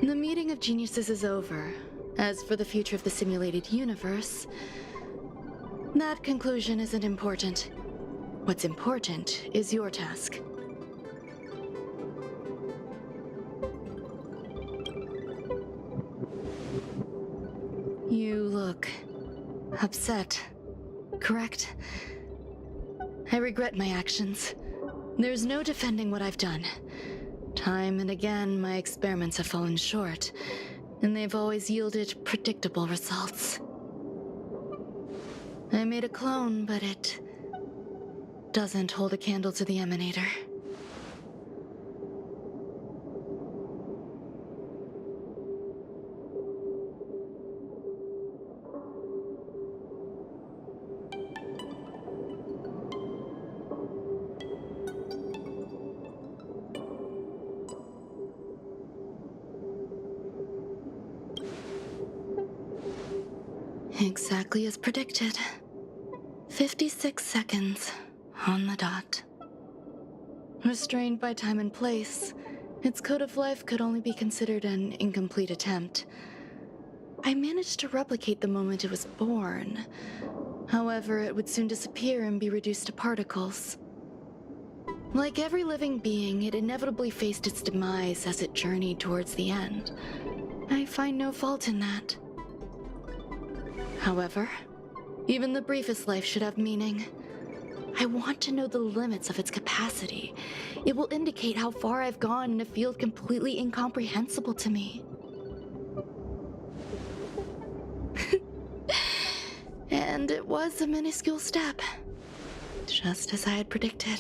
The meeting of geniuses is over. As for the future of the simulated universe, that conclusion isn't important. What's important is your task. You look upset, correct? I regret my actions. There's no defending what I've done. Time and again, my experiments have fallen short, and they've always yielded predictable results. I made a clone, but it doesn't hold a candle to the Emanator. Exactly as predicted. 56 seconds on the dot. Restrained by time and place, its code of life could only be considered an incomplete attempt. I managed to replicate the moment it was born. However, it would soon disappear and be reduced to particles. Like every living being, it inevitably faced its demise as it journeyed towards the end. I find no fault in that. However, even the briefest life should have meaning. I want to know the limits of its capacity. It will indicate how far I've gone in a field completely incomprehensible to me. And it was a minuscule step, just as I had predicted.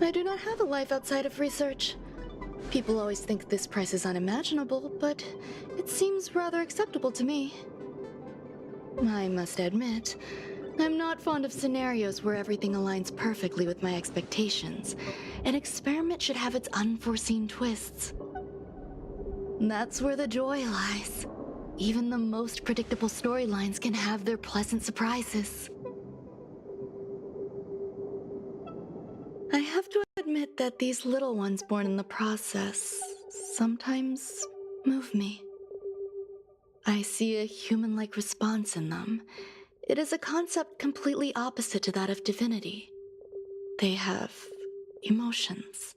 I do not have a life outside of research. People always think this price is unimaginable, but it seems rather acceptable to me. I must admit, I'm not fond of scenarios where everything aligns perfectly with my expectations. An experiment should have its unforeseen twists. That's where the joy lies. Even the most predictable storylines can have their pleasant surprises. I have to admit that these little ones born in the process sometimes move me. I see a human-like response in them. It is a concept completely opposite to that of divinity. They have emotions.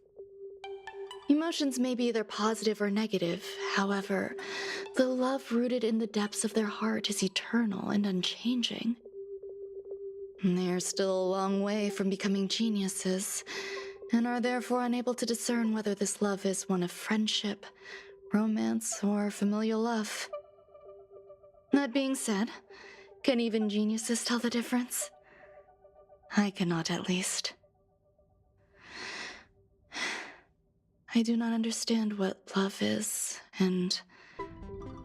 Emotions may be either positive or negative. However, the love rooted in the depths of their heart is eternal and unchanging. They're still a long way from becoming geniuses, and are therefore unable to discern whether this love is one of friendship, romance, or familial love. That being said, can even geniuses tell the difference? I cannot, at least. I do not understand what love is, and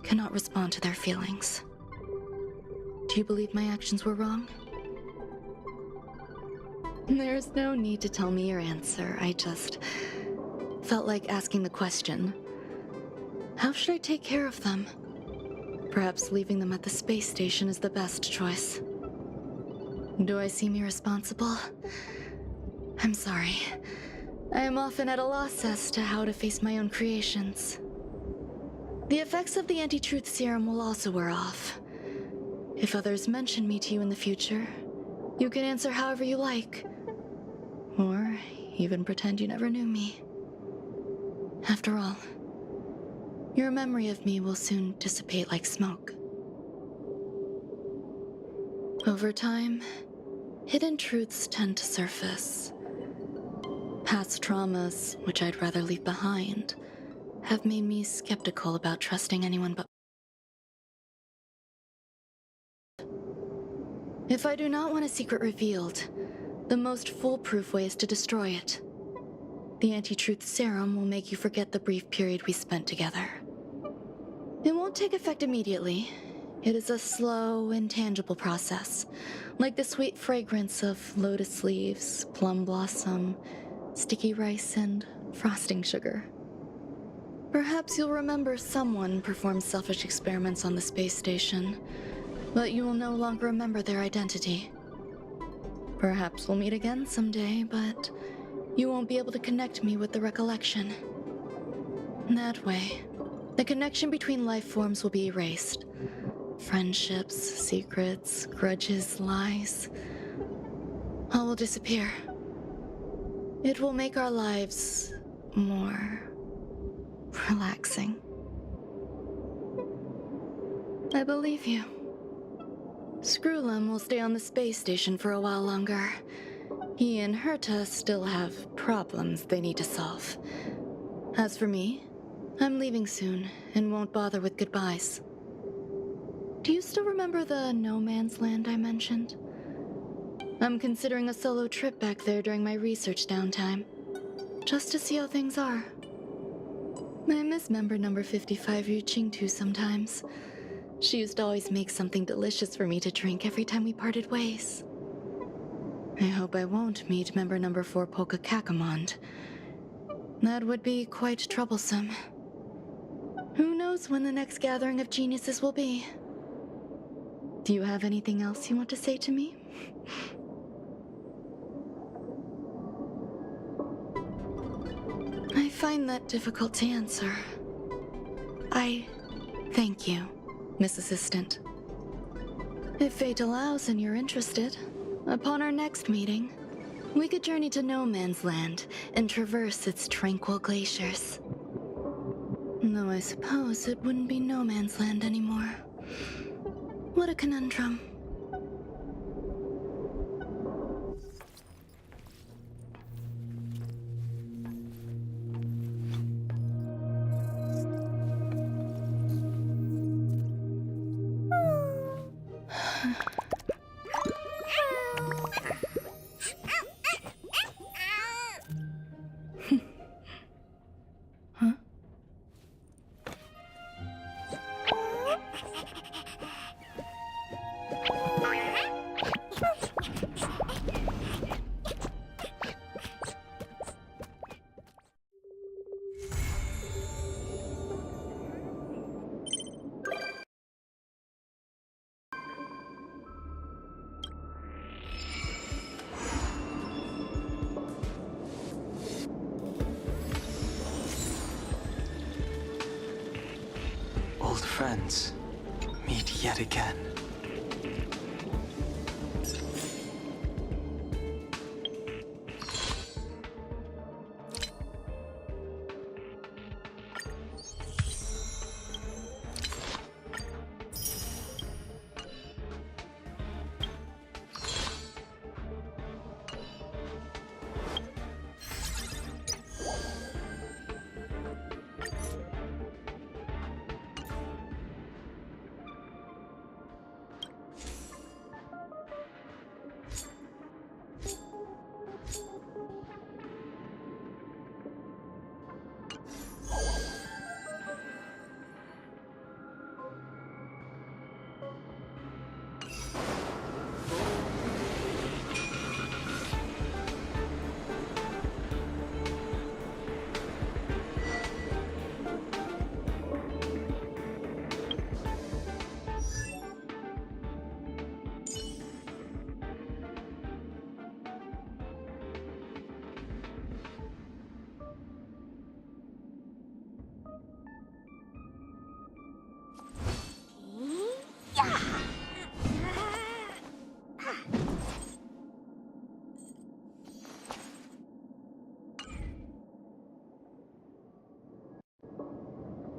cannot respond to their feelings. Do you believe my actions were wrong? There's no need to tell me your answer. I just felt like asking the question. How should I take care of them? Perhaps leaving them at the space station is the best choice. Do I seem irresponsible? I'm sorry. I am often at a loss as to how to face my own creations. The effects of the anti-truth serum will also wear off. If others mention me to you in the future, you can answer however you like. Or even pretend you never knew me. After all, your memory of me will soon dissipate like smoke. Over time, hidden truths tend to surface. Past traumas, which I'd rather leave behind, have made me skeptical about trusting anyone but... If I do not want a secret revealed, the most foolproof way is to destroy it. The anti-truth serum will make you forget the brief period we spent together. It won't take effect immediately. It is a slow, intangible process, like the sweet fragrance of lotus leaves, plum blossom, sticky rice, and frosting sugar. Perhaps you'll remember someone performed selfish experiments on the space station, but you will no longer remember their identity. Perhaps we'll meet again someday, but you won't be able to connect me with the recollection. That way, the connection between life forms will be erased. Friendships, secrets, grudges, lies, all will disappear. It will make our lives more relaxing. I believe you. Screwlum will stay on the space station for a while longer. He and Herta still have problems they need to solve. As for me, I'm leaving soon and won't bother with goodbyes. Do you still remember the no man's land I mentioned? I'm considering a solo trip back there during my research downtime, just to see how things are. I miss member number 55 Yu Qingtu sometimes. She used to always make something delicious for me to drink every time we parted ways. I hope I won't meet member number 4 Polka Kakamond. That would be quite troublesome. Who knows when the next gathering of geniuses will be? Do you have anything else you want to say to me? I find that difficult to answer. I thank you, Miss Assistant. If fate allows and you're interested, upon our next meeting, we could journey to No Man's Land and traverse its tranquil glaciers. Though I suppose it wouldn't be No Man's Land anymore. What a conundrum. Huh? Old friends, meet yet again.